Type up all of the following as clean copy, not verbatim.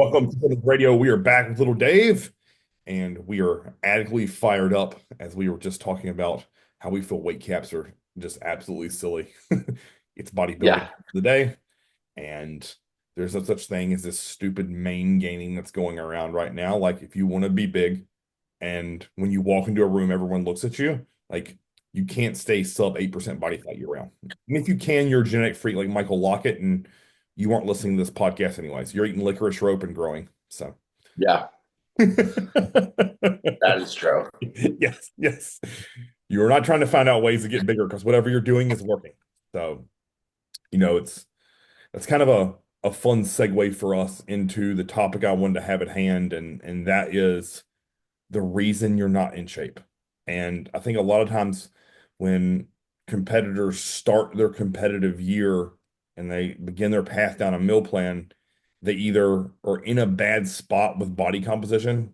Welcome to the radio. We are back with little Dave, and we are adequately fired up as we were just talking about how we feel weight caps are just absolutely silly. It's bodybuilding Yeah, today, and there's no such thing as this stupid main gaining that's going around right now. Like, if you want to be big, and when you walk into a room, everyone looks at you, like, you can't stay sub 8% body fat year round. And if you can, you're a genetic freak like Michael Lockett, and you aren't listening to this podcast anyways. You're eating licorice rope and growing. So, yeah, that is true. yes, yes. You are not trying to find out ways to get bigger because whatever you're doing is working. So, it's that's kind of a fun segue for us into the topic I wanted to have at hand, and that is the reason you're not in shape. And I think a lot of times when competitors start their competitive year and they begin their path down a meal plan, they either are in a bad spot with body composition,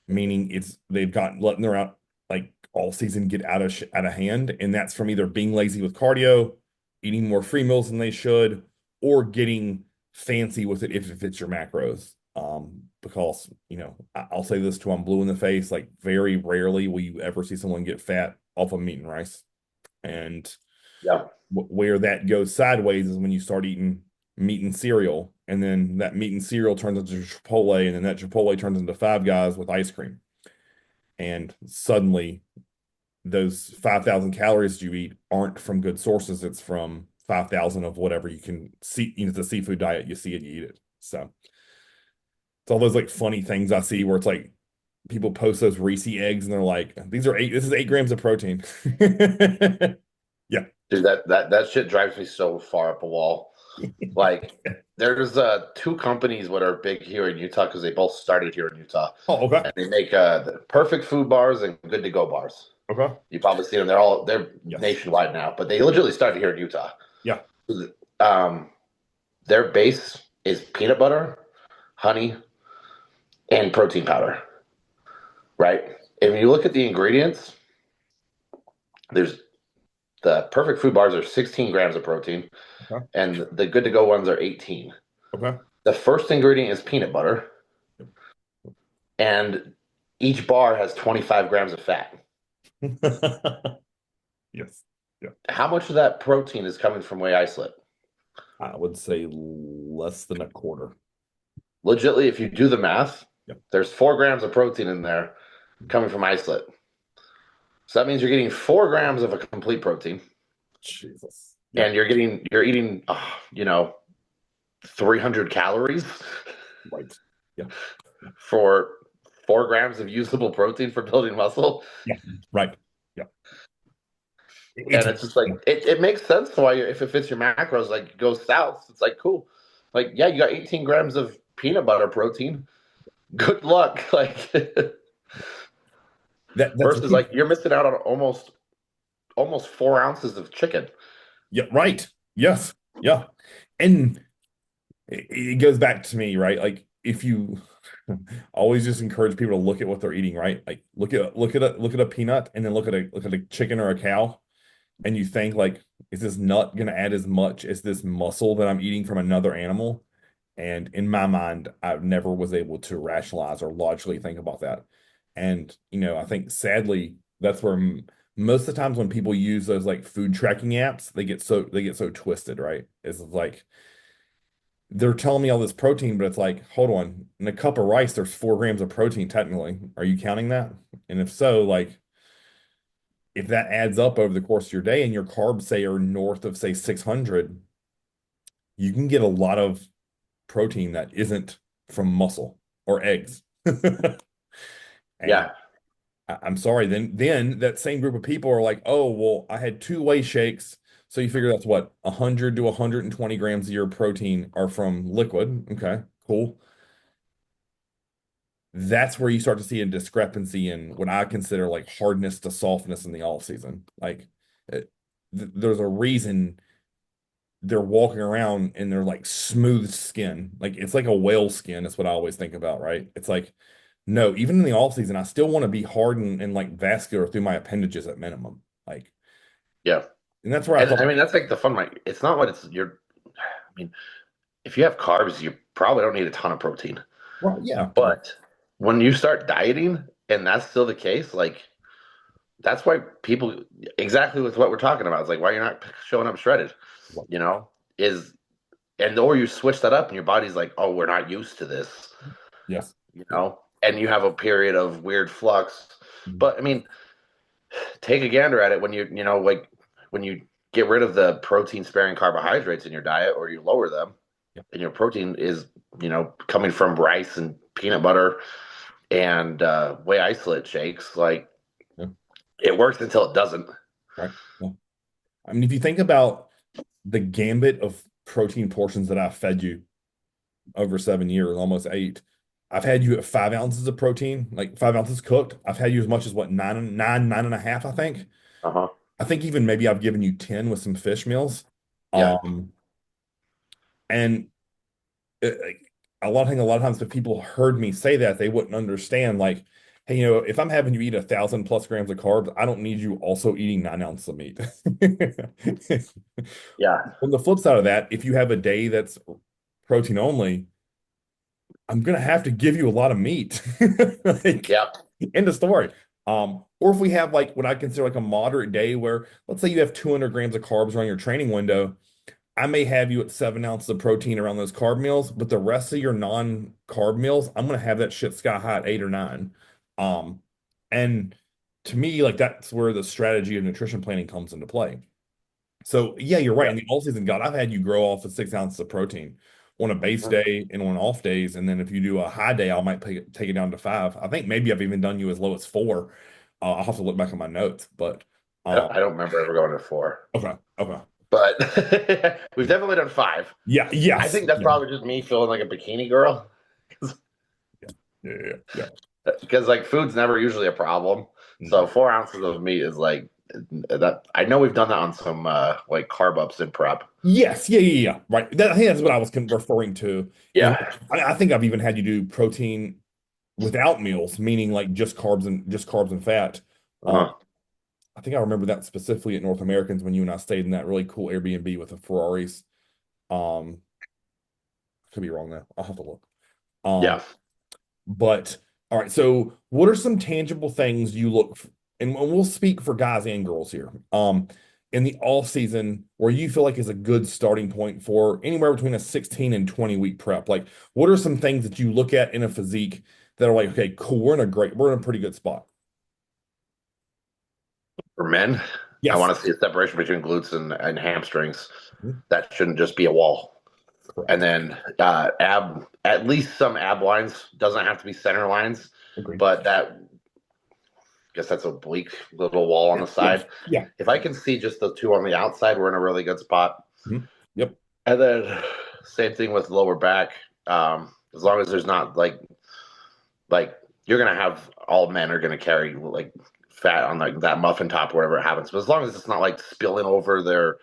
meaning it's they've got letting their out like all season get out of hand, and that's from either being lazy with cardio, eating more free meals than they should, or getting fancy with it if it fits your macros. Because I'll say this till I'm blue in the face, like very rarely will you ever see someone get fat off of meat and rice. And Yeah, where that goes sideways is when you start eating meat and cereal, and then that meat and cereal turns into Chipotle, and then that Chipotle turns into Five Guys with ice cream. And suddenly, those 5,000 calories you eat aren't from good sources. It's from 5,000 of whatever you can see. It's a seafood diet. You see it, you eat it. So it's all those like funny things I see where it's like people post those Reese eggs and they're like, this is 8 grams of protein. Yeah. dude, that shit drives me so far up a wall. Like, there's two companies that are big here in Utah because they both started here in Utah, Oh, okay. and they make the Perfect Food bars and Good to Go bars. Okay. You probably see them. They're Yes. nationwide now, but they literally started here in Utah. Yeah. Um, their base is peanut butter, honey, and protein powder. Right? And when you look at the ingredients, there's the perfect food bars are 16 grams of protein, Okay. and the good to go ones are 18. Okay. The first ingredient is peanut butter, and each bar has 25 grams of fat. Yes. Yeah. How much of that protein is coming from whey isolate? I would say less than a quarter. Legitly, if you do the math, Yep. there's 4 grams of protein in there coming from isolate. So that means you're getting 4 grams of a complete protein, Jesus. Yeah. and you're eating, 300 calories Right. Yeah. for 4 grams of usable protein for building muscle. Yeah. Right. Yeah. It's And it's just like it makes sense why if it fits your macros, like go south. It's like cool. Like, yeah, you got 18 grams of peanut butter protein. Good luck. Like that's versus like you're missing out on almost 4 ounces of chicken. yeah, right. Yes. Yeah. And it goes back to me, right? Like if you always just encourage people to look at what they're eating, right? Like look at a peanut and then look at a chicken or a cow, and you think like, is this nut gonna add as much as this muscle that I'm eating from another animal? And in my mind, I never was able to rationalize or logically think about that. And I think sadly, that's where most of the times when people use those like food tracking apps, they get so twisted, right? It's like they're telling me all this protein, but it's like, hold on, in a cup of rice, there's 4 grams of protein technically. Are you counting that? And if so, like if that adds up over the course of your day and your carbs say are north of say 600, you can get a lot of protein that isn't from muscle or eggs. And Yeah. I'm sorry, then that same group of people are like, oh, well, I had two whey shakes. So you figure that's what, 100 to 120 grams of your protein are from liquid. Okay, cool. That's where you start to see a discrepancy in what I consider like hardness to softness in the off season. Like there's a reason they're walking around and they're like smooth skin. Like it's like a whale skin. That's what I always think about, right? It's like, no, even in the off season, I still want to be hard and like vascular through my appendages at minimum. Like, Yeah. and that's where I And thought, I mean that's like the fun, like I mean, if you have carbs, you probably don't need a ton of protein. Well, yeah, yeah, But when you start dieting and that's still the case, like that's why people exactly with what we're talking about. It's like why you're not showing up shredded, well, you know, is and or you switch that up and your body's like, oh, we're not used to this, yes, you yeah, know, and you have a period of weird flux. mhm, But I mean, take a gander at it when you know like when you get rid of the protein sparing carbohydrates in your diet or you lower them yeah, and your protein is coming from rice and peanut butter and whey isolate shakes, like yeah, it works until it doesn't. right. Yeah. I mean, if you think about the gambit of protein portions that I've fed you over 7 years, almost eight, I've had you at 5 ounces of protein, like 5 ounces cooked. I've had you as much as what, nine and a half, I think. Uh-huh. I think even maybe I've given you 10 with some fish meals. Yeah. Um, and like, a lot of times if people heard me say that, they wouldn't understand, like, hey, if I'm having you eat 1,000+ grams of carbs, I don't need you also eating 9 ounces of meat. Yeah. On the flip side of that, if you have a day that's protein only, I'm gonna have to give you a lot of meat. Like, Yeah. end of story. Or if we have like what I consider like a moderate day where let's say you have 200 grams of carbs around your training window, I may have you at 7 ounces of protein around those carb meals, but the rest of your non-carb meals, I'm gonna have that shit sky high at 8 or 9. Um, and to me, like that's where the strategy of nutrition planning comes into play. So yeah, you're right. Yeah. In the off season, God, I've had you grow off of 6 ounces of protein on a base Mhm. day and on off days. And then if you do a high day, I might take it down to 5. I think maybe I've even done you as low as 4. I'll have to look back at my notes, but I don't remember ever going to four, okay, okay. but we've definitely done five. Yeah, I yes. think that's Yeah, probably just me feeling like a bikini girl yeah, yeah, yeah, yeah. because like food's never usually a problem. So Mhm. 4 ounces of meat is like that. I know we've done that on some like carb ups in prep. Yes, yeah, yeah, yeah. Right. I think that's what I was referring to. Is Yeah. I think I've even had you do protein without meals, meaning like just carbs and fat. Um, Uh-huh. I think I remember that specifically at North Americans when you and I stayed in that really cool Airbnb with the Ferraris. Um, could be wrong now. I'll have to look. Um, Yeah. but all right, so what are some tangible things you look for, and we'll speak for guys and girls here. In the off season where you feel like is a good starting point for anywhere between a 16 and 20 week prep. Like, what are some things that you look at in a physique that are like, okay, cool, we're in a pretty good spot. For men, I Yes. want to see a separation between glutes and hamstrings. Mhm. That shouldn't just be a wall. And Correct. then at least some ab lines. Doesn't have to be center lines, Agreed. but that guess that's a oblique little wall on the Yes. side. Yeah. If I can see just the two on the outside, we're in a really good spot. Mhm. Yep. And then same thing with lower back. As long as there's not like you're gonna have all men are gonna carry like fat on like that muffin top wherever it happens. But as long as it's not like spilling over their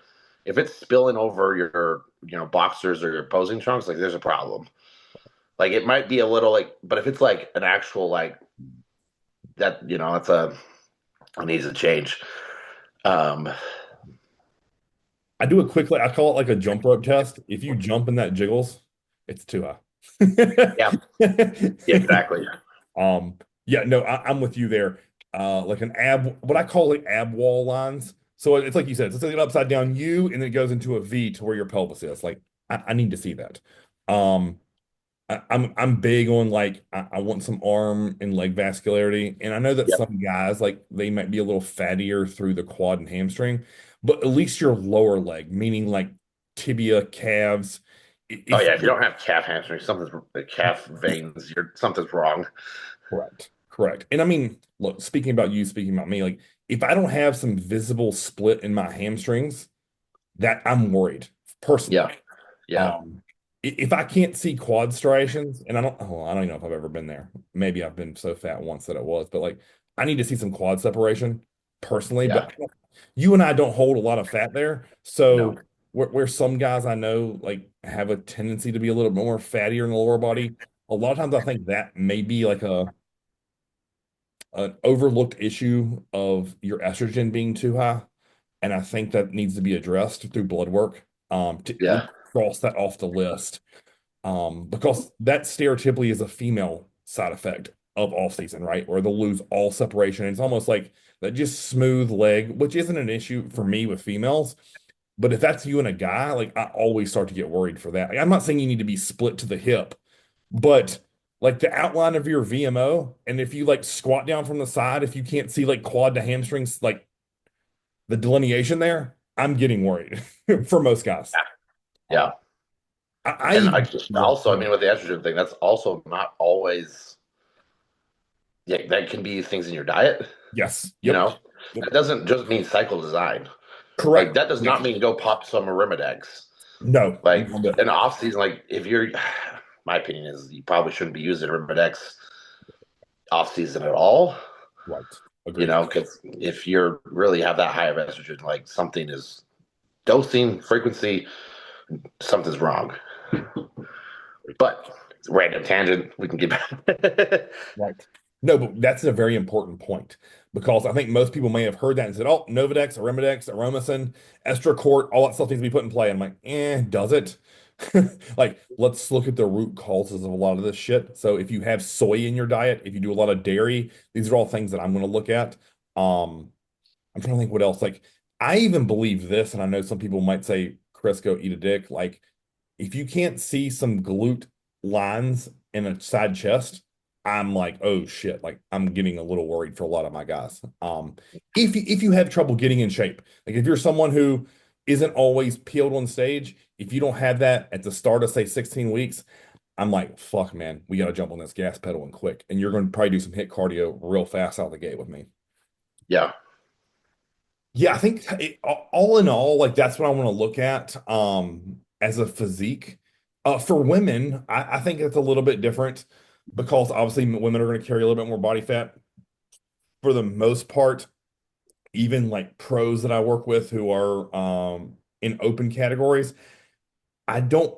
if it's spilling over your boxers or your posing trunks, like there's a problem. Like it might be a little like, but if it's like an actual like that, it's it needs to change. Um, I call it like a jump rope test. If you jump and that jiggles, it's too yeah, yeah, high. exactly. Yeah, no, I'm with you there. Like an ab, what I call like ab wall lines. So it's like you said, it's like an upside down U, and then it goes into a V to where your pelvis is. Like I need to see that. Um, I'm big on like I want some arm and leg vascularity, and I know that Yep. some guys like they might be a little fattier through the quad and hamstring, but at least your lower leg, meaning like tibia, calves. Oh If yeah, if you don't have calf hamstrings, something's the calf veins, something's wrong. Correct. Correct. And I mean, look, speaking about you, speaking about me, like if I don't have some visible split in my hamstrings, that I'm worried personally. Yeah, yeah, Um, if I can't see quad striations, and I don't even know if I've ever been there. Maybe I've been so fat once that it was, but like I need to see some quad separation personally. yeah. But you and I don't hold a lot of fat there. No, So where some guys I know like have a tendency to be a little bit more fattier in the lower body, a lot of times I think that may be like an overlooked issue of your estrogen being too high. And I think that needs to be addressed through blood work to at least yeah. cross that off the list. Because that stereotypically is a female side effect of off season, right? Where they'll lose all separation. It's almost like that just smooth leg, which isn't an issue for me with females. But if that's you and a guy, like I always start to get worried for that. Like, I'm not saying you need to be split to the hip, but like the outline of your VMO, and if you like squat down from the side, if you can't see like quad to hamstrings, like the delineation there, I'm getting worried for most guys. Yeah. Um, I And I even just yeah, also, I mean, with the estrogen thing, that's also not always, yeah, that can be things in your diet, yes, you yep, know? yep, That doesn't just mean cycle design. Like, correct. that does Yeah, not mean go pop some Arimidex. no, Like, no, no. in off season, like, if you're, my opinion is you probably shouldn't be using Arimidex off season at all, Right, you agreed. know, because if you're really have that high of estrogen, like, something is dosing, frequency, something's wrong. But random tangent, we can get back. Right. No, but that's a very important point because I think most people may have heard that and said, "Oh, Novadex, Arimidex, Aromacin, Estracort, all that stuff needs to be put in play." And I'm like, does it? Like, let's look at the root causes of a lot of this shit. So if you have soy in your diet, if you do a lot of dairy, these are all things that I'm going to look at. I'm trying to think what else. Like, I even believe this, and I know some people might say, Chris, go eat a dick. Like, if you can't see some glute lines in a side chest, I'm like, oh shit, like I'm getting a little worried for a lot of my guys. If you have trouble getting in shape, like if you're someone who isn't always peeled on stage, if you don't have that at the start of say 16 weeks, I'm like, fuck man, we got to jump on this gas pedal and quick. And you're going to probably do some hit cardio real fast out of the gate with me. Yeah. Yeah, I think all in all, like that's what I want to look at as a physique. For women, I think it's a little bit different because obviously women are going to carry a little bit more body fat for the most part. Even like pros that I work with who are in open categories, I don't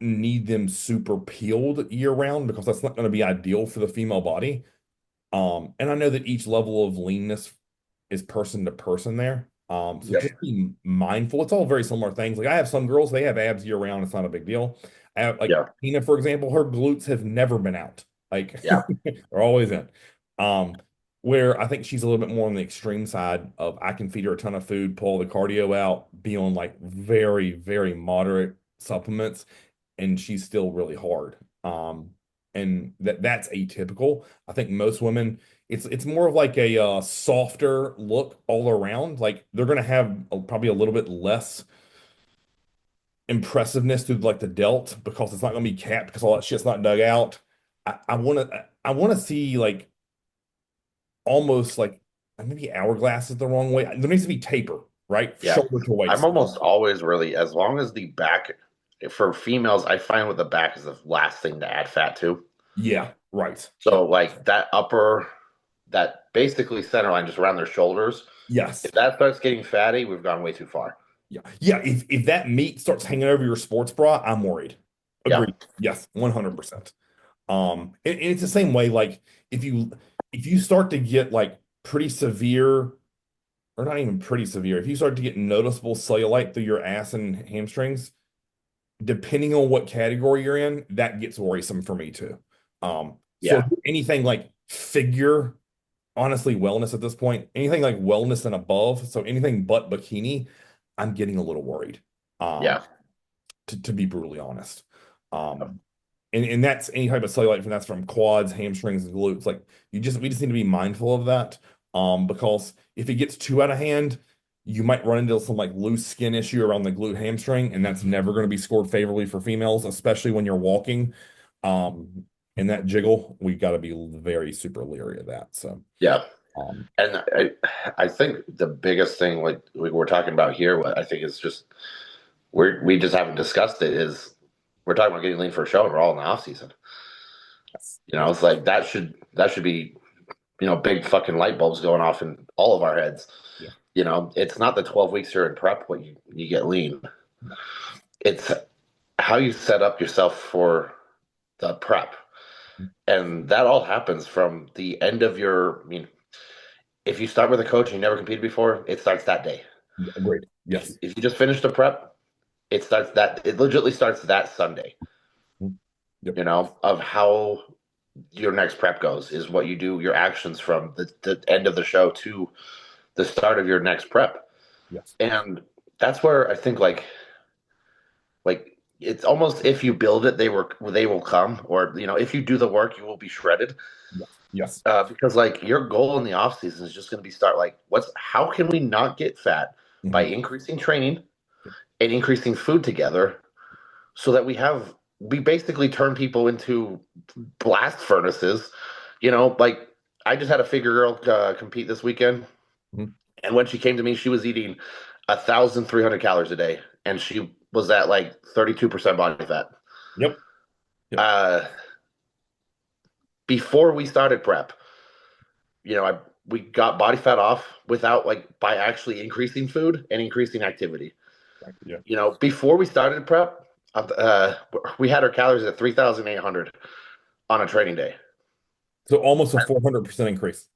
need them super peeled year round because that's not going to be ideal for the female body. And I know that each level of leanness is person to person there. So Yep. just be mindful. It's all very similar things. Like I have some girls, they have abs year round. It's not a big deal. I have like Yeah. Tina, for example, her glutes have never been out. Like Yeah. they're always in. Um, where I think she's a little bit more on the extreme side of I can feed her a ton of food, pull the cardio out, be on like very, very moderate supplements, and she's still really hard. And that's atypical. I think most women, it's more of like a softer look all around. Like they're gonna have probably a little bit less impressiveness through like the delt because it's not gonna be capped because all that shit's not dug out. I wanna see like almost like maybe hourglass is the wrong way. There needs to be taper, right? Yeah. Shoulder to I'm waist. almost always really, as long as the back, for females, I find with the back is the last thing to add fat to. Yeah, right. So, like that upper, that basically center line just around their shoulders, if Yes. that starts getting fatty, we've gone way too far. Yeah. Yeah. If that meat starts hanging over your sports bra, I'm worried. Yeah. Agreed. Yes, 100%. And it's the same way, like if you if you start to get like pretty severe, or not even pretty severe, if you start to get noticeable cellulite through your ass and hamstrings, depending on what category you're in, that gets worrisome for me too. So Yeah. anything like figure, honestly, wellness at this point, anything like wellness and above, so anything but bikini, I'm getting a little worried. Um, Yeah. to be brutally honest. Um, and that's any type of cellulite from that's from quads, hamstrings, and glutes. Like we just need to be mindful of that. Because if it gets too out of hand, you might run into some like loose skin issue around the glute hamstring, and that's never going to be scored favorably for females, especially when you're walking. And that jiggle, we got to be very super leery of that. So, Yeah. um, And I think the biggest thing, like we're talking about here, what I think is just we just haven't discussed it is we're talking about getting lean for a show and we're all in the off season. yes, You know, yes, it's like that should be, big fucking light bulbs going off in all of our heads. yeah, It's not the 12 weeks you're in prep when you get lean. It's how you set up yourself for the prep. And that all happens from the end of if you start with a coach and you never competed before, it starts that day. yeah, agreed. If, Yes. if you just finished the prep, it legitimately starts that Sunday. Yep. of how your next prep goes is what you do, your actions from the end of the show to the start of your next prep. Yes. And that's where I think like it's almost if you build it, they will come, or if you do the work, you will be shredded. Yes. Yes. Because like your goal in the off season is just going to be start like how can we not get fat by Hmm. increasing training and increasing food together so that we basically turn people into blast furnaces. Like I just had a figure girl compete this weekend, Hmm. and when she came to me, she was eating 1,300 calories a day, and she was at like 32% body fat. Yep. Yep. Uh, Before we started prep, we got body fat off without like by actually increasing food and increasing activity. Yeah. Before we started prep, we had our calories at 3,800 on a training day. So almost a 400% increase.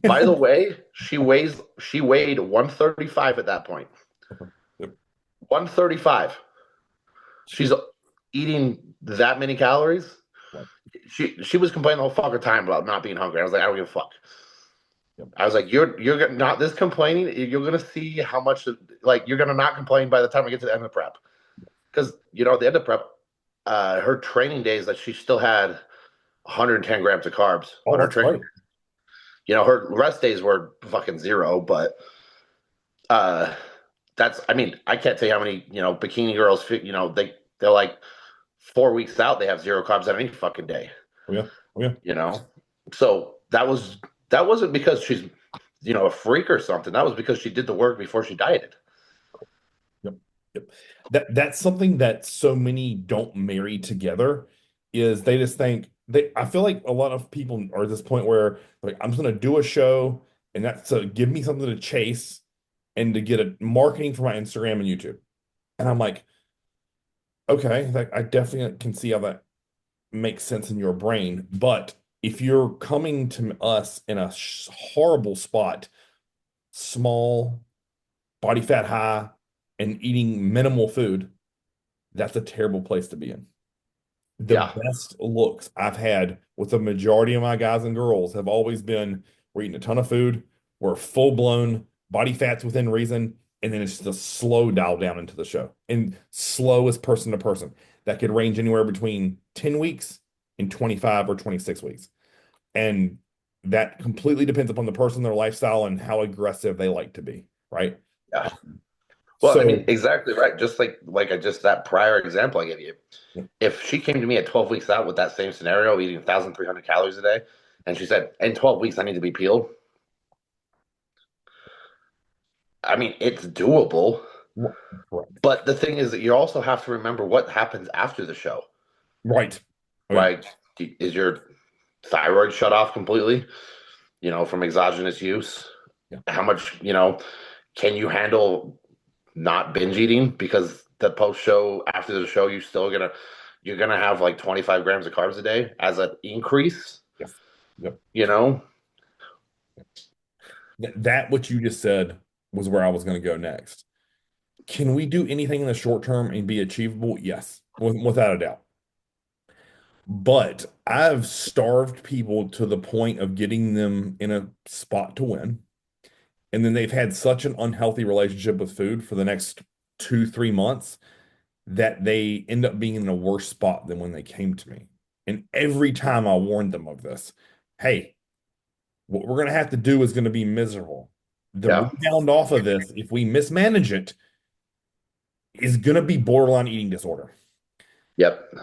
By the way, she weighed 135 at that point. Yep. 135. She's She, eating that many calories. right. She was complaining the whole fucking time about not being hungry. I was like, I don't give a fuck. Yep. I was like, you're not this complaining. You're gonna see how much like you're gonna not complain by the time we get to the end of prep. Because at the end of prep, her training days that she still had 110 grams of carbs Oh, on her that's training. great. Her rest days were fucking zero, but uh, I mean, I can't tell you how many bikini girls. They're like 4 weeks out, they have zero carbs on any fucking day. Oh, yeah. Oh, yeah. You know, so that wasn't because she's a freak or something. That was because she did the work before she dieted. Yep. Yep. That's something that so many don't marry together is they just think I feel like a lot of people are at this point where like I'm just gonna do a show and that's to give me something to chase and to get a marketing for my Instagram and YouTube. And I'm like, okay, like I definitely can see how that makes sense in your brain. But if you're coming to us in a horrible spot, small, body fat high, and eating minimal food, that's a terrible place to be in. The Yeah, best looks I've had with the majority of my guys and girls have always been we're eating a ton of food, we're full blown body fats within reason, and then it's just a slow dial down into the show. And slow is person to person. That could range anywhere between 10 weeks and 25 or 26 weeks. And that completely depends upon the person, their lifestyle, and how aggressive they like to be, right? yeah. Well, I mean, So, exactly right. Just like I just that prior example I gave you. If she came to me at 12 weeks out with that same scenario, eating 1,300 calories a day, and she said, in 12 weeks I need to be peeled. I mean, it's doable. correct. But the thing is that you also have to remember what happens after the show. Right. Oh, yeah. Like, is your thyroid shut off completely? From exogenous use? Yeah. How much, can you handle not binge eating? Because the post show, after the show, you're gonna have like 25 grams of carbs a day as an increase, Yes. Yep. you know? That what you just said was where I was going to go next. Can we do anything in the short term and be achievable? Yes, without a doubt. But I've starved people to the point of getting them in a spot to win. And then they've had such an unhealthy relationship with food for the next 2, 3 months that they end up being in a worse spot than when they came to me. And every time I warned them of this, hey, what we're going to have to do is going to be miserable. The Yeah. rebound off of this, if we mismanage it, is going to be borderline eating disorder. Yep.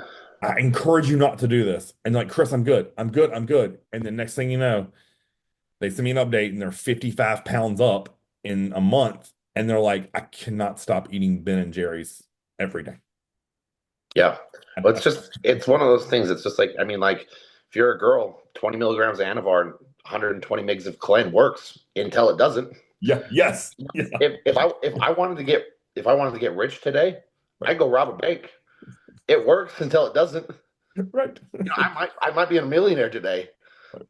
I encourage you not to do this. And like, Chris, I'm good. I'm good. I'm good. And then next thing you know, they send me an update and they're 55 pounds up in a month. And they're like, I cannot stop eating Ben and Jerry's every day. Yeah. I, Well, I, it's one of those things. It's just like, I mean, like, if you're a girl, 20 milligrams of Anavar and 120 mgs of Clen works until it doesn't. yeah. Yes. Yeah. If I wanted to get rich today, Right. I go rob a bank. It works until it doesn't. Right. I might be a millionaire today.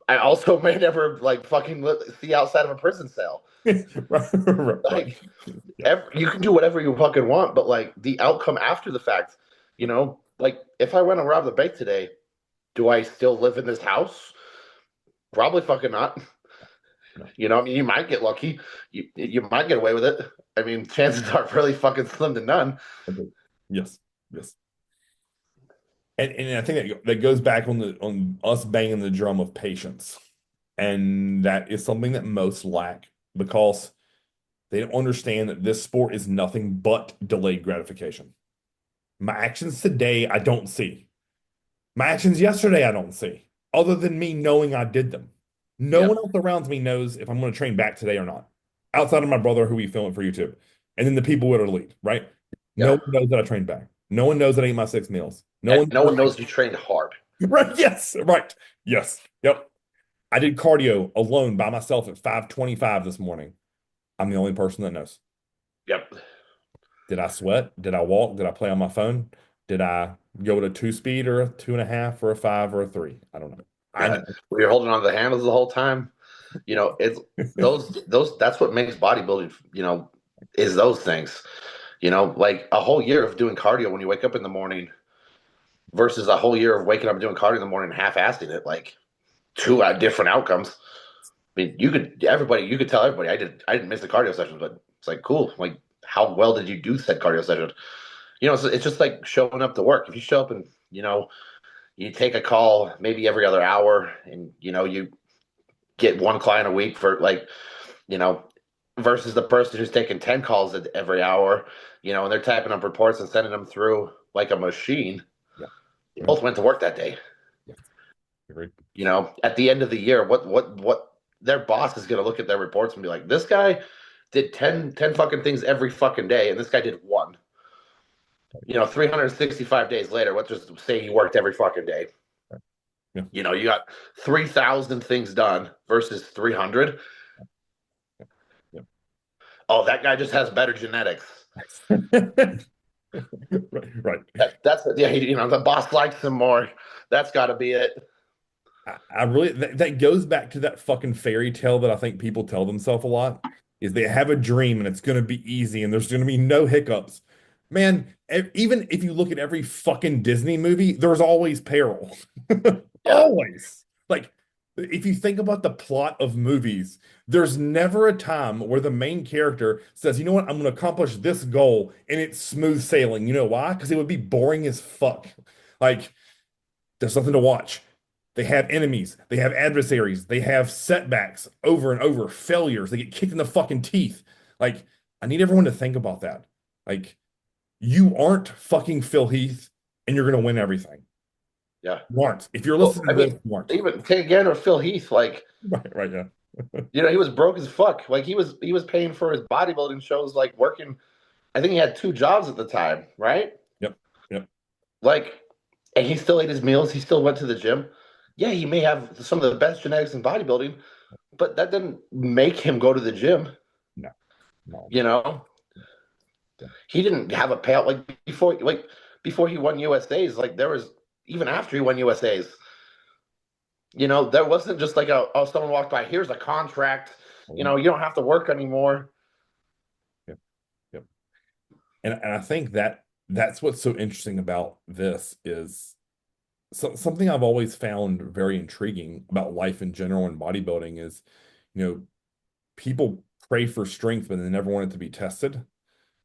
I also may never like fucking see outside of a prison cell. Right. Right. Like Yeah. you can do whatever you fucking want, but like the outcome after the fact, you know, Like, if I went and robbed the bank today, do I still live in this house? Probably fucking not. No. You know, I mean, you might get lucky. You might get away with it. I mean, chances are really fucking slim to none. Okay. Yes. Yes. And I think that goes back on us banging the drum of patience. And that is something that most lack because they don't understand that this sport is nothing but delayed gratification. My actions today, I don't see. My actions yesterday, I don't see, other than me knowing I did them. No one Yep. else around me knows if I'm going to train back today or not, outside of my brother who we film it for YouTube. And then the people that are lead, right? No Yeah. one knows that I trained back. No one knows that I ate my 6 meals. No And one no knows one knows you trained hard. right. Yes. Right. Yes. Yep. I did cardio alone by myself at 5:25 this morning. I'm the only person that knows. Yep. Did I sweat? Did I walk? Did I play on my phone? Did I go with a two speed or a two and a half or a five or a three? I don't know. I Yeah. know. We were holding on to the handles the whole time. You know, it's those that's what makes bodybuilding, is those things. Like a whole year of doing cardio when you wake up in the morning versus a whole year of waking up and doing cardio in the morning and half-assing it, like two different outcomes. I mean, you could tell everybody I didn't miss the cardio session, but it's like cool. Like, how well did you do said cardio session? It's just like showing up to work. If you show up and you take a call maybe every other hour, and you get one client a week for like you know versus the person who's taking 10 calls every hour, and they're typing up reports and sending them through like a machine. Yeah. They Yeah. both went to work that day. Yeah. Agreed. At the end of the year, what their boss is going to look at their reports and be like, this guy did 10 fucking things every fucking day, and this guy did one. 365 days later, let's just say he worked every fucking day. Yeah. You got 3,000 things done versus 300. Yeah. Oh, that guy just has better genetics. Right. Right. That's yeah. The boss likes him more. That's got to be it. I really that goes back to that fucking fairy tale that I think people tell themselves a lot is they have a dream and it's going to be easy and there's going to be no hiccups. Man, even if you look at every fucking Disney movie, there's always peril. Yeah, Always. Like if you think about the plot of movies, there's never a time where the main character says, "You know what? I'm going to accomplish this goal," and it's smooth sailing. You know why? Because it would be boring as fuck. Like there's nothing to watch. They have enemies, they have adversaries, they have setbacks over and over, failures, they get kicked in the fucking teeth. Like, I need everyone to think about that. Like, you aren't fucking Phil Heath and you're gonna win everything. yeah. You aren't. If you're Well, listening I to this, mean, you aren't. even take again with Phil Heath. Like, Right, right, yeah. he was broke as fuck. Like he was paying for his bodybuilding shows, like working. I think he had two jobs at the time, right? Yep, yep, Like, and he still ate his meals. He still went to the gym. Yeah, he may have some of the best genetics in bodybuilding, but that didn't make him go to the gym. no, no, You know, yeah, he didn't have a payout before he won USA's. Like there was even after he won USA's. There wasn't just like someone walked by. Here's a contract. You don't have to work anymore. yep, yep. And I think that's what's so interesting about this is something I've always found very intriguing about life in general and bodybuilding is, you know, people pray for strength, but they never want it to be tested.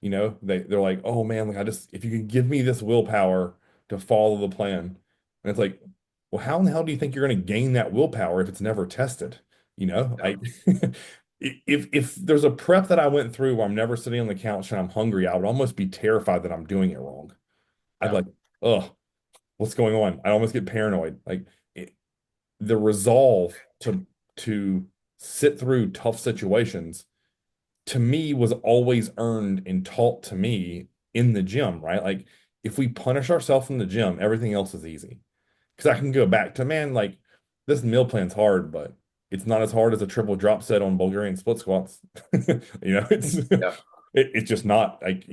They're like, oh man, like if you can give me this willpower to follow the plan. And it's like, well, how in the hell do you think you're going to gain that willpower if it's never tested? Yeah, I if there's a prep that I went through where I'm never sitting on the couch and I'm hungry, I would almost be terrified that I'm doing it wrong. I'd be yeah, like, oh, what's going on? I almost get paranoid. Like the resolve to sit through tough situations to me was always earned and taught to me in the gym, right? Like if we punish ourselves in the gym, everything else is easy. Because I can go back to, man, like this meal plan's hard, but it's not as hard as a triple drop set on Bulgarian split squats. yeah, It's just not like,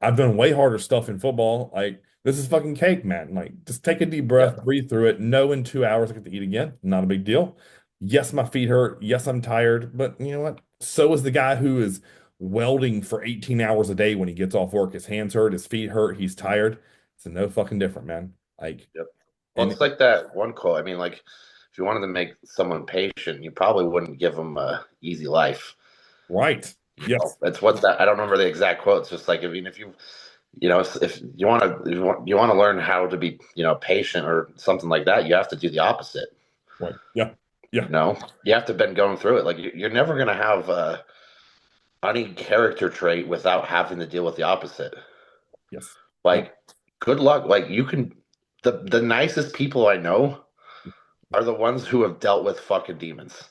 I've done way harder stuff in football. Like this is fucking cake, man. Like just take a deep yeah, breath, breathe through it. Know in 2 hours I get to eat again. Not a big deal. Yes, my feet hurt. Yes, I'm tired. But you know what? So is the guy who is welding for 18 hours a day when he gets off work. His hands hurt, his feet hurt, he's tired. It's no fucking different, man. Like, Yep. Well, and it's like that one quote. I mean, like, if you wanted to make someone patient, you probably wouldn't give them a easy life. right. Oh, Yes. it's what's that? I don't remember the exact quote. It's just like, I mean, if you, if you want to, you want to learn how to be, patient or something like that, you have to do the opposite. Right. Yeah. Yeah. You have to have been going through it. Like, you're never going to have any character trait without having to deal with the opposite. Yes. Yep. Like, good luck. Like, the nicest people I know are the ones who have dealt with fucking demons.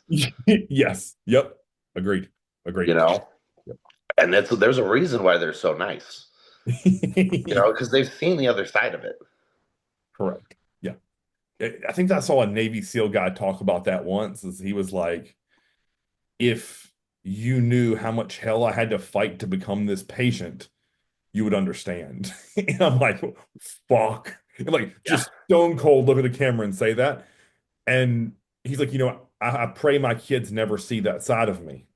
Yes. Yep. Agreed. You Agreed. know, Yep. and there's a reason why they're so nice. Because they've seen the other side of it. Correct. Yeah. I think I saw a Navy SEAL guy talk about that once, is he was like, if you knew how much hell I had to fight to become this patient, you would understand. And I'm like, fuck. And like, Yeah, just stone cold look at the camera and say that. And he's like, I pray my kids never see that side of me.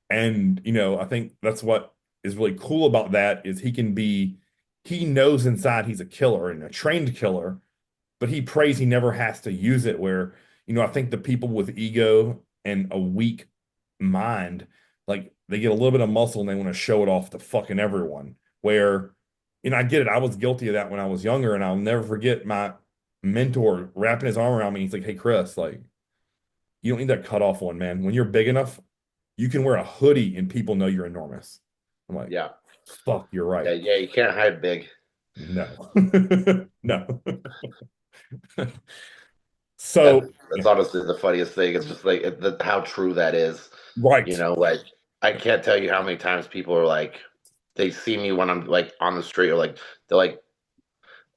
And, I think that's what is really cool about that is he knows inside he's a killer and a trained killer, but he prays he never has to use it where, I think the people with ego and a weak mind, like they get a little bit of muscle and they want to show it off to fucking everyone. Where, I get it. I was guilty of that when I was younger, and I'll never forget my mentor wrapping his arm around me. He's like, "Hey, Chris, like, you don't need that cut off one, man. When you're big enough, you can wear a hoodie and people know you're enormous." I'm like, yeah, fuck, you're yeah, right. yeah. You can't hide big. No. No. That So, that's yeah, honestly the funniest thing. It's just like how true that is. right. Like, I can't tell you how many times people are like, they see me when I'm like on the street, or like they like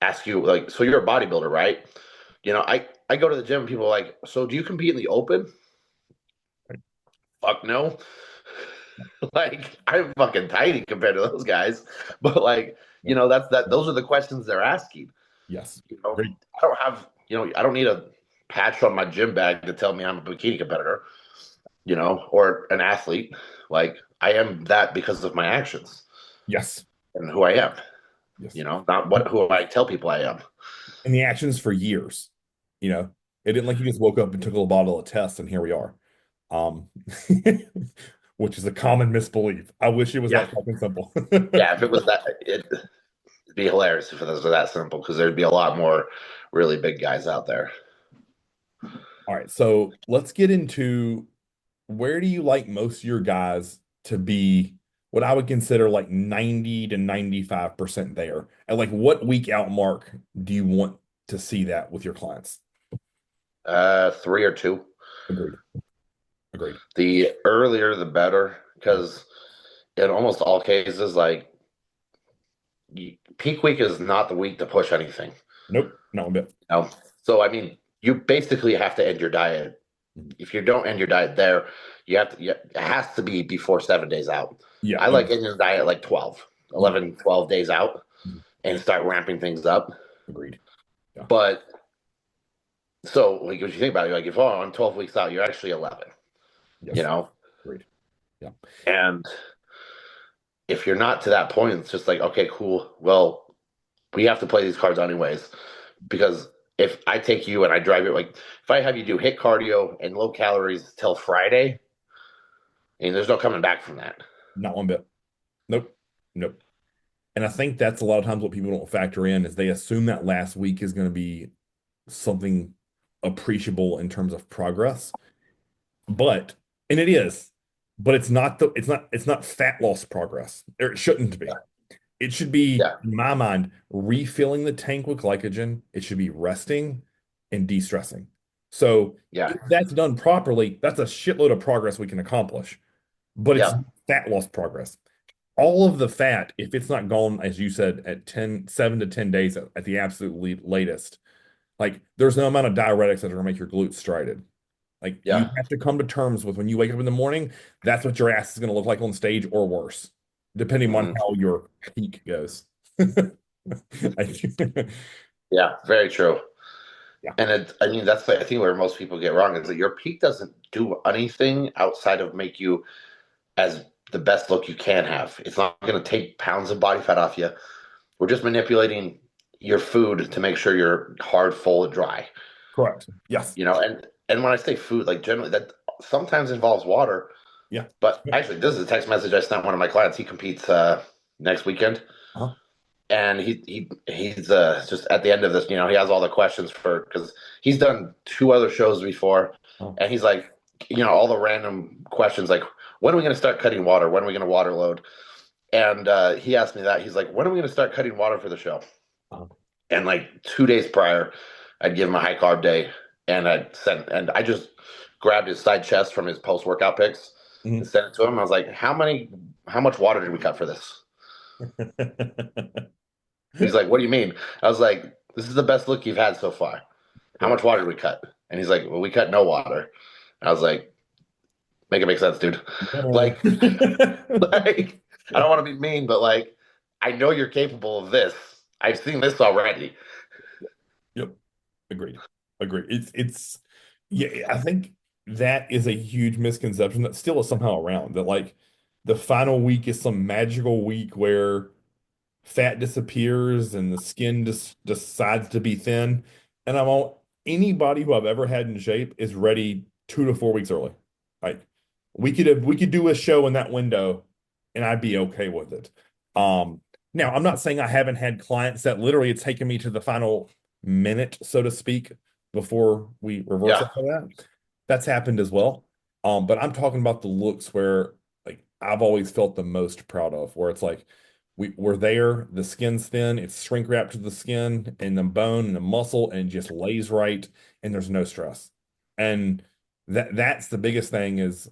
ask you like, so you're a bodybuilder, right? I go to the gym. And people are like, so do you compete in the open? Fuck no. Like, I'm fucking tiny compared to those guys. But like, Yep. that's that. Yep. Those are the questions they're asking. Yes. You know, Great. I don't have, I don't need a patch on my gym bag to tell me I'm a bikini competitor, or an athlete. Like, I am that because of my actions Yes. and who I am. Yes. Not what who I tell people I am. And the actions for years, you know, it didn't like you just woke up and took a little bottle of test and here we are. Um, which is a common misbelief. I wish it was Yeah, that fucking simple. yeah. If it was that, it'd be hilarious if it was that simple, because there'd be a lot more really big guys out there. All right, so let's get into where do you like most of your guys to be what I would consider like 90 to 95% there? And like what week out mark do you want to see that with your clients? 3 or 2. Agreed. Agreed. The earlier, the better, because in almost all cases, like, peak week is not the week to push anything. Nope, not one bit. So I mean, you basically have to end your diet. Mhm. If you don't end your diet there, you have to. It has to be before 7 days out. Yeah, I like ending the diet like 12, yeah. 11, 12 days out, Mhm. and start ramping things up. Agreed. Yeah. But so, like, if you think about it, like, if on 12 weeks out, you're actually 11. You Yes. know, Agreed. Yeah. and if you're not to that point, it's just like, okay, cool. Well, we have to play these cards anyways, because if I take you and I drive you, like, if I have you do hit cardio and low calories till Friday, and there's no coming back from that. Not one bit. Nope. Nope. And I think that's a lot of times what people don't factor in is they assume that last week is going to be something appreciable in terms of progress. But, and it is, but it's not fat loss progress. Or it shouldn't be. It should be, Yeah, in my mind, refilling the tank with glycogen. It should be resting and de-stressing. So yeah, if that's done properly, that's a shitload of progress we can accomplish. But it's yeah, fat loss progress. All of the fat, if it's not gone, as you said, at 7 to 10 days at the absolute latest, like there's no amount of diuretics that are gonna make your glutes striated. Like you yeah. have to come to terms with when you wake up in the morning, that's what your ass is gonna look like on stage or worse, depending on Hmm. how your peak goes. Like, Yeah, very true. yeah, And I mean, that's I think where most people get wrong is that your peak doesn't do anything outside of make you as the best look you can have. It's not going to take pounds of body fat off you. We're just manipulating your food to make sure you're hard, full, and dry. Correct. Yes. And when I say food, like generally that sometimes involves water. Yeah. But Yep. actually, this is a text message I sent one of my clients. He competes next weekend, Uh-huh. and he's just at the end of this. He has all the questions for because he's done two other shows before, Oh. and he's like, all the random questions like, when are we going to start cutting water? When are we going to water load? And he asked me that. He's like, when are we going to start cutting water for the show? Uh-huh. And like 2 days prior, I'd give him a high carb day, and I just grabbed his side chest from his post workout pics and Mhm. sent it to him. I was like, how much water did we cut for this? He's like, what do you mean? I was like, this is the best look you've had so far. How Yeah. much water did we cut? And he's like, well, we cut no water. I was like, make it make sense, dude. No. Like, like I don't want to be mean, but like, I know you're capable of this. I've seen this already. Yep. Agreed. Agreed. It's yeah, I think that is a huge misconception that still is somehow around that like the final week is some magical week where fat disappears and the skin just decides to be thin. And I'm all anybody who I've ever had in shape is ready 2 to 4 weeks early. Like we could do a show in that window and I'd be okay with it. Now I'm not saying I haven't had clients that literally it's taken me to the final minute, so to speak, before we reverse Yeah, it for that. That's happened as well. But I'm talking about the looks where like I've always felt the most proud of, where it's like we're there, the skin's thin, it's shrink wrapped to the skin and the bone and the muscle, and it just lays right, and there's no stress. And that's the biggest thing is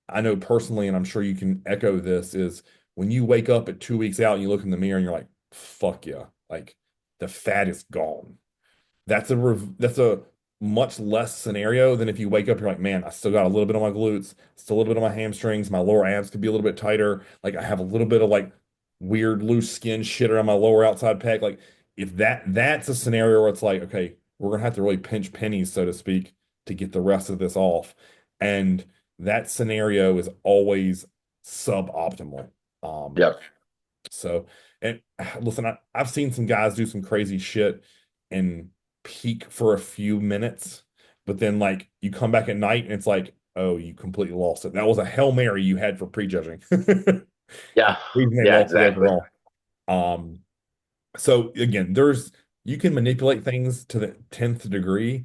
I know personally, and I'm sure you can echo this, is when you wake up at 2 weeks out and you look in the mirror and you're like, fuck yeah, like the fat is gone. That's a much less scenario than if you wake up, you're like, man, I still got a little bit on my glutes, still a little bit on my hamstrings, my lower abs could be a little bit tighter. Like I have a little bit of like weird loose skin shit around my lower outside pec. Like if that's a scenario where it's like, okay, we're gonna have to really pinch pennies, so to speak, to get the rest of this off. And that scenario is always suboptimal. Um, yeah, so, and listen, I've seen some guys do some crazy shit and peak for a few minutes, but then like you come back at night and it's like, oh, you completely lost it. That was a Hail Mary you had for prejudging. yeah, Reason they yeah, lost the exactly. overall. Um, so again, you can manipulate things to the 10th degree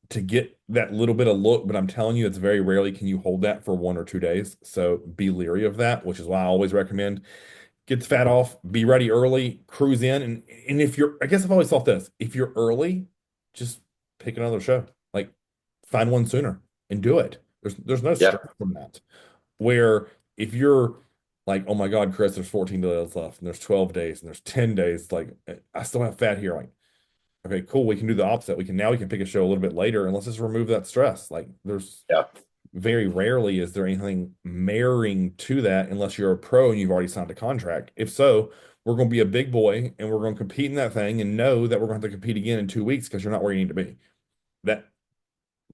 to get that little bit of look, but I'm telling you, it's very rarely can you hold that for 1 or 2 days. So be leery of that, which is why I always recommend get the fat off, be ready early, cruise in, and if you're, I guess I've always thought this, if you're early, just pick another show, like find one sooner and do it. There's no Yeah, stress from that. Where if you're like, oh my God, Chris, there's 14 days left, and there's 12 days, and there's 10 days, like I still have fat here, like okay, cool, we can do the opposite. We can pick a show a little bit later, and let's just remove that stress. Like there's yeah, very rarely is there anything marrying to that unless you're a pro and you've already signed a contract. If so, we're going to be a big boy and we're going to compete in that thing and know that we're going to have to compete again in 2 weeks because you're not where you need to be. That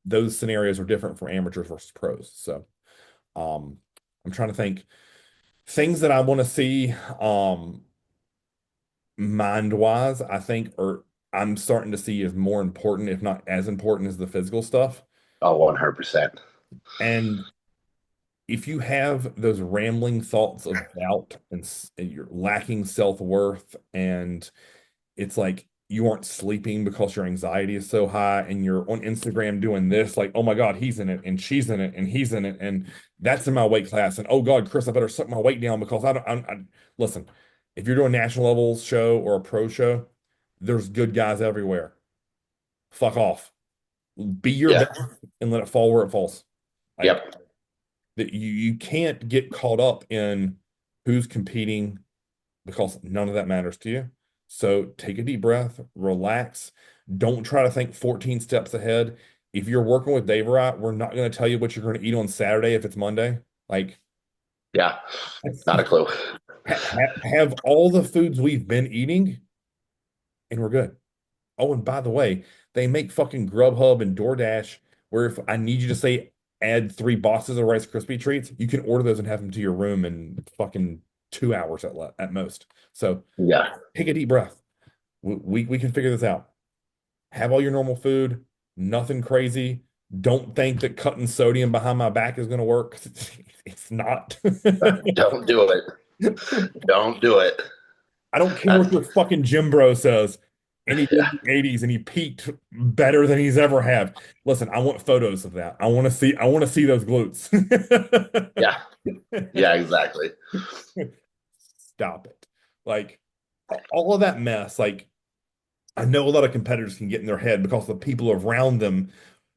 those scenarios are different for amateurs versus pros. So um I'm trying to think things that I want to see mind wise, I think are I'm starting to see is more important, if not as important as the physical stuff. oh, 100%. And if you have those rambling thoughts of doubt and you're lacking self-worth and it's like you aren't sleeping because your anxiety is so high and you're on Instagram doing this like oh my God he's in it and she's in it and he's in it and that's in my weight class and oh God Chris I better suck my weight down because I don't listen if you're doing a national levels show or a pro show there's good guys everywhere fuck off be your Yeah, best and let it fall where it falls like yep, that you can't get caught up in who's competing because none of that matters to you. So take a deep breath, relax. Don't try to think 14 steps ahead. If you're working with Dave or I, we're not going to tell you what you're going to eat on Saturday if it's Monday. Like, yeah, not a clue. have all the foods we've been eating and we're good. Oh, and by the way, they make fucking Grubhub and DoorDash where if I need you to say add 3 boxes of Rice Krispie treats, you can order those and have them to your room in fucking 2 hours at most. So Yeah, take a deep breath. We can figure this out. Have all your normal food, nothing crazy. Don't think that cutting sodium behind my back is going to work. It's not. Don't do it. Don't do it. I don't care what That's your fucking gym bro says. And he did yeah, the 80s and he peaked better than he's ever had. Listen, I want photos of that. I want to see those glutes. yeah, yeah, exactly. Stop it. Like all of that mess, like I know a lot of competitors can get in their head because the people around them,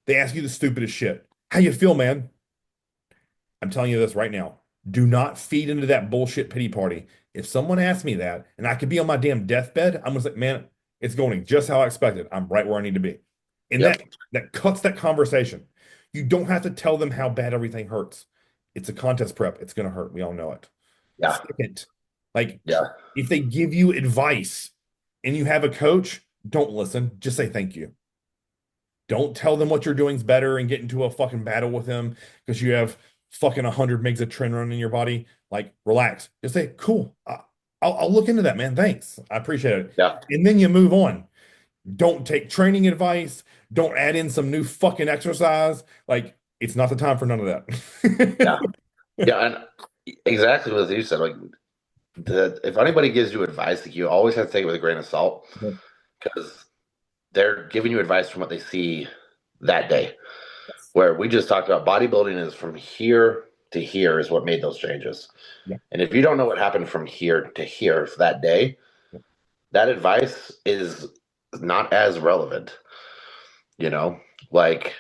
they ask you the stupidest shit. How you feel, man? I'm telling you this right now. Do not feed into that bullshit pity party. If someone asks me that and I could be on my damn deathbed, I'm gonna say, man, it's going just how I expected. I'm right where I need to be. And Yep. that cuts that conversation. You don't have to tell them how bad everything hurts. It's a contest prep. It's gonna hurt. We all know it. Yeah. Second, like Yeah. if they give you advice and you have a coach, don't listen. Just say thank you. Don't tell them what you're doing is better and get into a fucking battle with them because you have fucking 100 megs of tren in your body. Like, relax. Just say, cool. I'll look into that, man. Thanks. I appreciate it. Yeah. And then you move on. Don't take training advice. Don't add in some new fucking exercise. Like, it's not the time for none of Yeah. that. Yeah. And exactly what you said. Like, if anybody gives you advice, like, you always have to take it with a grain of salt because they're giving you advice from what they see that day. Yes. Where we just talked about bodybuilding is from here to here is what made those changes. Yeah. And if you don't know what happened from here to here for that day, Yeah. that advice is not as relevant, you know? Like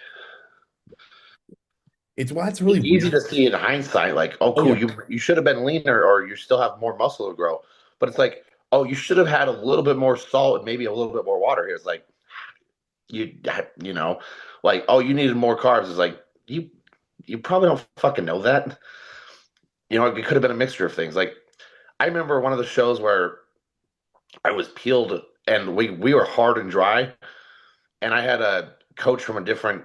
It's why it's really it's easy weird. to see in hindsight, like, oh Oh, cool, yeah. you should have been leaner or you still have more muscle to grow. But it's like, oh, you should have had a little bit more salt and maybe a little bit more water here. It's like you you know, like, oh, you needed more carbs. It's like you probably don't fucking know that. You know, it could have been a mixture of things. Like I remember one of the shows where I was peeled and we were hard and dry, and I had a coach from a different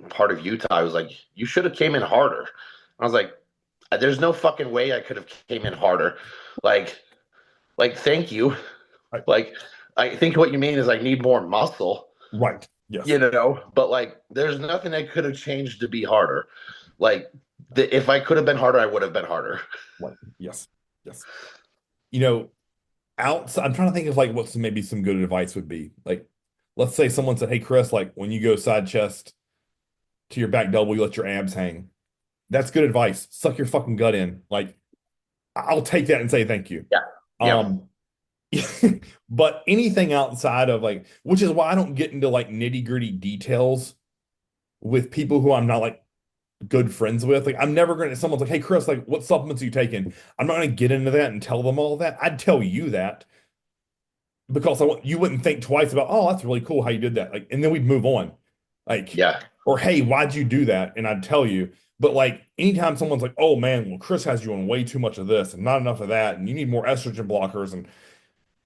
part of Utah. I was like, you should have came in harder. I was like, there's no fucking way I could have came in harder. Like thank you. I, Like I think what you mean is I need more muscle, right. Yes. but like there's nothing I could have changed to be harder. Like if I could have been harder, I would have been harder. Right. Yes. Yes. You know, outside, I'm trying to think of like what maybe some good advice would be. Like, let's say someone said, "Hey, Chris, like when you go side chest to your back double, you let your abs hang." That's good advice. Suck your fucking gut in. Like, I'll take that and say thank you. Yeah. Yeah. Um, but anything outside of like, which is why I don't get into like nitty-gritty details with people who I'm not like good friends with. Like, I'm never gonna, someone's like, "Hey, Chris, like, what supplements are you taking?" I'm not gonna get into that and tell them all that. I'd tell you that because you wouldn't think twice about, oh, that's really cool how you did that. Like, and then we'd move on. Like, Yeah. or hey, why'd you do that? And I'd tell you. But like anytime someone's like, oh man, well, Chris has you on way too much of this and not enough of that, and you need more estrogen blockers, and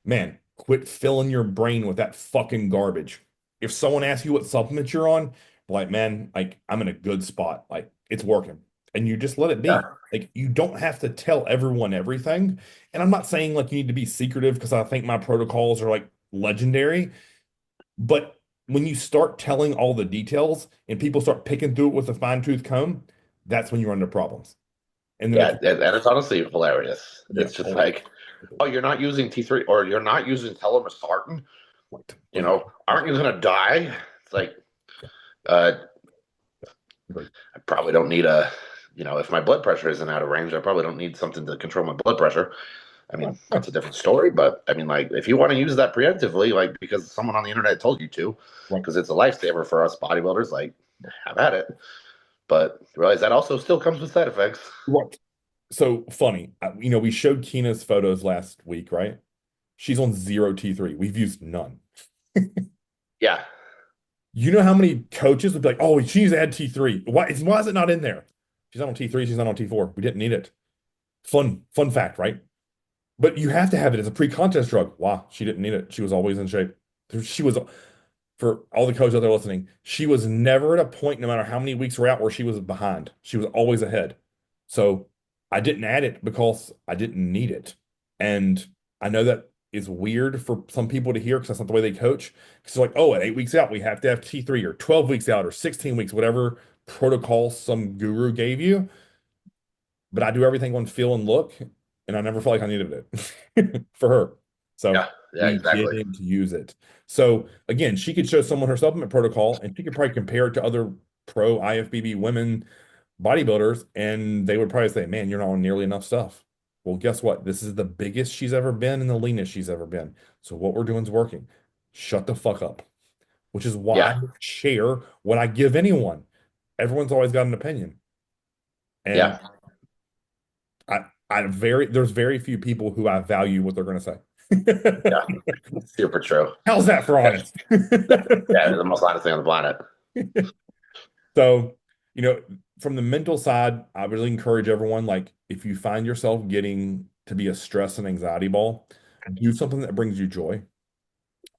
man, quit filling your brain with that fucking garbage. If someone asks you what supplements you're on, like, man, like I'm in a good spot. Like it's working. And you just let it be. Yeah. Like you don't have to tell everyone everything. And I'm not saying like you need to be secretive because I think my protocols are like legendary. But when you start telling all the details and people start picking through it with a fine-tooth comb, that's when you run into problems. And then Yeah. it's And it's honestly hilarious. yeah, It's just oh, like, oh, you're not using T3 or you're not using telomere. right, You right, know, right. aren't you gonna die? It's like, Yeah, uh, right. I probably don't need if my blood pressure isn't out of range, I probably don't need something to control my blood pressure. I Yeah, mean, yeah, that's a different story, but I mean, like, if you want to use that preemptively, like, because someone on the internet told you to, right, because it's a lifesaver for us bodybuilders, like, have at it. But realize that also still comes with side effects. right. So funny. We showed Keena's photos last week, right? She's on zero T3. We've used none. Yeah, You know how many coaches would be like, oh, she needs to add T3. Why is it not in there? She's not on T3, she's not on T4. We didn't need it. Fun fact, right? But you have to have it as a pre-contest drug. Wow, she didn't need it. She was always in shape. She was, for all the coaches out there listening, she was never at a point, no matter how many weeks were out, where she was behind. She was always ahead. So I didn't add it because I didn't need it. And I know that is weird for some people to hear because that's not the way they coach. Because they're like, oh, at 8 weeks out, we have to have T3 or 12 weeks out or 16 weeks, whatever protocol some guru gave you. But I do everything on feel and look, and I never felt like I needed it for her. So Yeah, yeah, we exactly. didn't use it. So again, she could show someone her supplement protocol and she could probably compare it to other pro IFBB women bodybuilders, and they would probably say, man, you're not on nearly enough stuff. Well, guess what? This is the biggest she's ever been and the leanest she's ever been. So what we're doing is working. Shut the fuck up, which is why I Yeah, share what I give anyone. Everyone's always got an opinion. And yeah, there's very few people who I value what they're going to yeah. say. Super true. How's that for Yeah, honest? yeah, the most honest thing on the planet. So, you know, from the mental side, I really encourage everyone, like, if you find yourself getting to be a stress and anxiety ball, do something that brings you joy.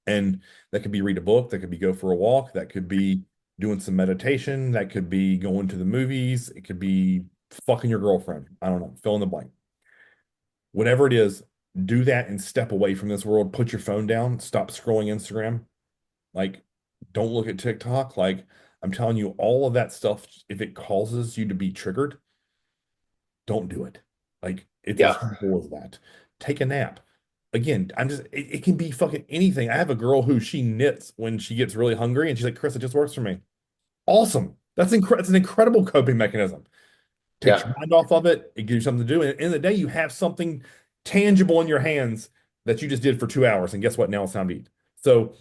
And that could be read a book, that could be go for a walk, that could be doing some meditation, that could be going to the movies, it could be fucking your girlfriend. I don't know, fill in the blank. Whatever it is, do that and step away from this world. Put your phone down, stop scrolling Instagram. Like, don't look at TikTok. Like, I'm telling you, all of that stuff, if it causes you to be triggered, don't do it. Like, it's as Yeah, simple as that. Take a nap. Again, it can be fucking anything. I have a girl who she knits when she gets really hungry, and she's like, Chris, it just works for me. Awesome. It's an incredible coping mechanism. Takes your yeah, mind off of it. It gives you something to do. And at the end of the day, you have something tangible in your hands that you just did for 2 hours. And guess what? Now it's time to eat. So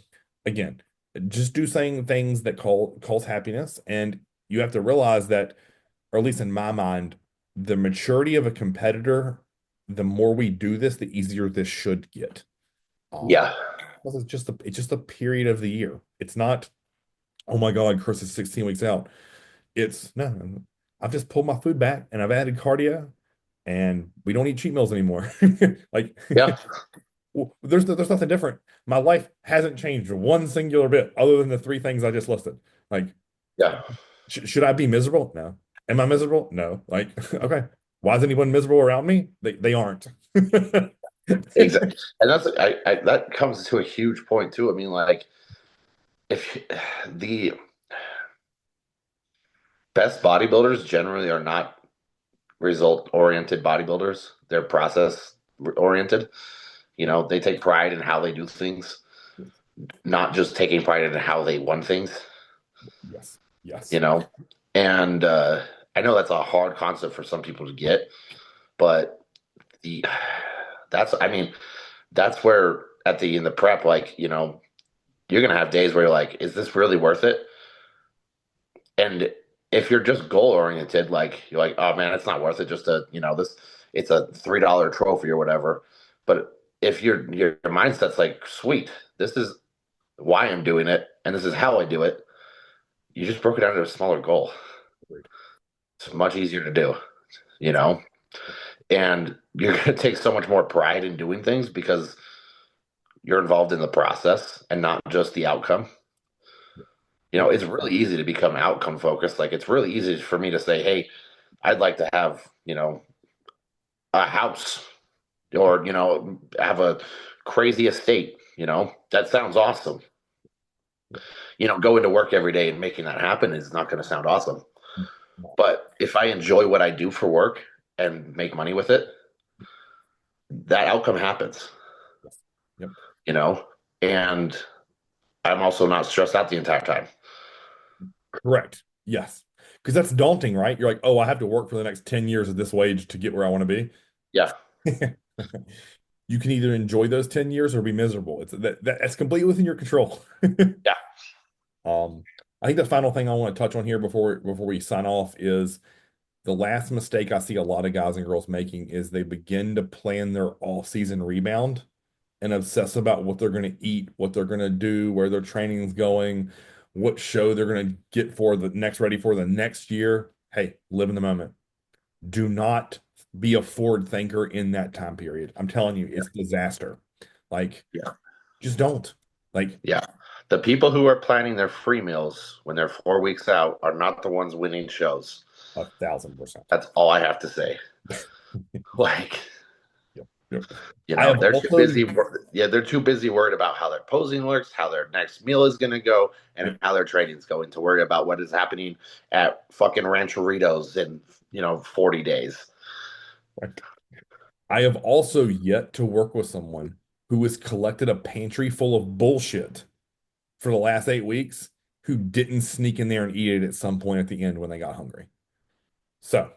again, just do saying things that cause happiness. And you have to realize that, or at least in my mind, the maturity of a competitor, the more we do this, the easier this should get. Um, yeah, because it's just a period of the year. It's not, oh my God, Chris is 16 weeks out. It's no, I've just pulled my food back and I've added cardio and we don't eat cheat meals anymore. Like yeah, there's nothing different. My life hasn't changed one singular bit other than the three things I just listed. Like, yeah. should I be miserable? No. Am I miserable? No. Like, okay. Why is anyone miserable around me? They aren't. Exactly. And that's that comes to a huge point too. I mean, like if the best bodybuilders generally are not result oriented bodybuilders, they're process oriented. You know, they take pride in how they do things, not just taking pride in how they won things, Yes. Yes. you know. And I know that's a hard concept for some people to get, but the that's I mean, that's where at the in the prep, like, you know, you're gonna have days where you're like, is this really worth it? And if you're just goal oriented, like you're like, oh man, it's not worth it. Just to, you know, this it's a $3 trophy or whatever. But if your mindset's like, sweet, this is why I'm doing it, and this is how I do it, you just broke it down to a smaller goal. Agreed. It's much easier to do, you know, and you're gonna take so much more pride in doing things because you're involved in the process and not just the outcome. You know, Yep. it's really easy to become outcome focused. Like it's really easy for me to say, hey, I'd like to have, you know, a house or, you know, have a crazy estate, you know, that sounds awesome. You know, going to work every day and making that happen is not going to sound awesome. But if I enjoy what I do for work and make money with it, that outcome happens, Yep. you know, and I'm also not stressed out the entire time. Correct. Yes. Because that's daunting, right? You're like, oh, I have to work for the next 10 years at this wage to get where I want to be. Yeah. You can either enjoy those 10 years or be miserable. That's completely within your control. Yeah. Um, I think the final thing I want to touch on here before we sign off is the last mistake I see a lot of guys and girls making is they begin to plan their off-season rebound and obsess about what they're going to eat, what they're going to do, where their training's going, what show they're going to get for the next ready for the next year. Hey, live in the moment. Do not be a forward thinker in that time period. I'm telling you, Yeah. it's disaster. Like, Yeah. just don't. Like, Yeah. The people who are planning their free meals when they're 4 weeks out are not the ones winning shows. 1,000%. That's all I have to say. Like, Yep. Yep. You I know, have they're too also, busy. Yeah, they're too busy worried about how their posing looks, how their next meal is going to go, and yep, how their training's going to worry about what is happening at fucking Rancheritos in 40 days. right. I have also yet to work with someone who has collected a pantry full of bullshit for the last 8 weeks who didn't sneak in there and eat it at some point at the end when they got hungry. So,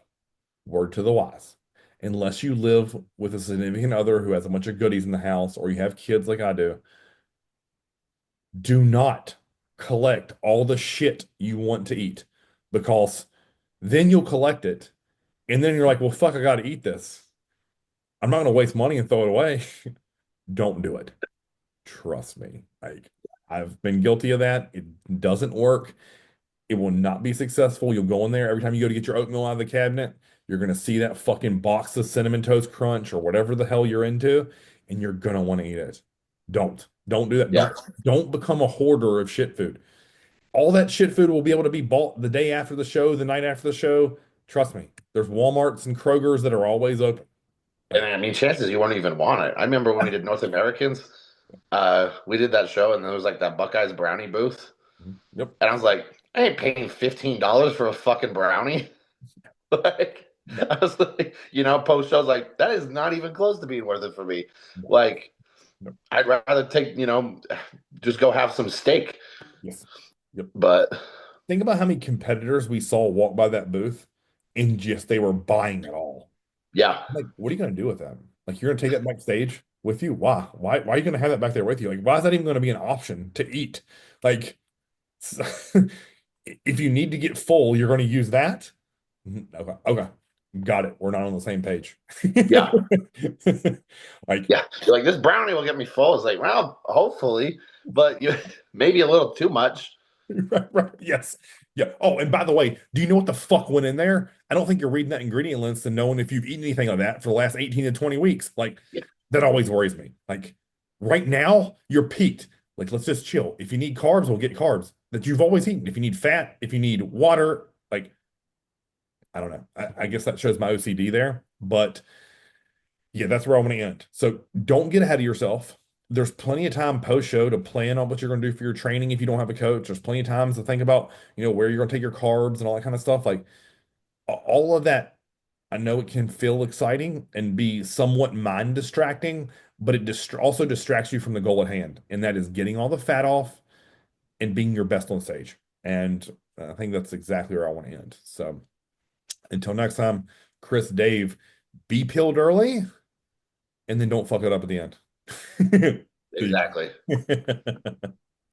word to the wise. Unless you live with a significant other who has a bunch of goodies in the house or you have kids like I do not collect all the shit you want to eat because then you'll collect it and then you're like, well, fuck, I got to eat this. I'm not going to waste money and throw it away. Don't do it. Trust me. Like, I've been guilty of that. It doesn't work. It will not be successful. You'll go in there every time you go to get your oatmeal out of the cabinet, you're going to see that fucking box of Cinnamon Toast Crunch or whatever the hell you're into, and you're going to want to eat it. Don't do that. Yeah, Don't become a hoarder of shit food. All that shit food will be able to be bought the day after the show, the night after the show. Trust me. There's Walmarts and Krogers that are always open. and Like, I mean, chances you won't even want it. I remember when we did North Americans, we did that show, and there was like that Buckeyes brownie booth, yep. and I was like, I ain't paying $15 for a fucking brownie. Like, No, I was like, post shows like that is not even close to being worth it for me. no, Like, no. I'd rather take, just go have some steak. Yes. Yep. But Think about how many competitors we saw walk by that booth and just they were buying it all. yeah, Like, what are you going to do with that? Like, you're going to take that backstage with you? Why? Why are you going to have that back there with you? Like, why is that even going to be an option to eat? Like, if you need to get full, you're going to use that? Okay. Okay. Got it. We're not on the same page. yeah, Like, yeah. You're like, this brownie will get me full. It's like, well, hopefully, but maybe a little too much. right, right. Yes. Yeah. Oh, and by the way, do you know what the fuck went in there? I don't think you're reading that ingredient list and knowing if you've eaten anything of that for the last 18 to 20 weeks. Like, Yeah, that always worries me. Like, right now, you're peaked. Like, let's just chill. If you need carbs, we'll get carbs that you've always eaten. If you need fat, if you need water, like, I don't know. I guess that shows my OCD there. But yeah, that's where I want to end. So don't get ahead of yourself. There's plenty of time post show to plan on what you're going to do for your training if you don't have a coach. There's plenty of times to think about, where you're going to take your carbs and all that kind of stuff. Like all of that, I know it can feel exciting and be somewhat mind distracting, but it also distracts you from the goal at hand, and that is getting all the fat off and being your best on stage. And I think that's exactly where I want to end. So until next time, Chris, Dave, be peeled early and then don't fuck it up at the end. See exactly. you.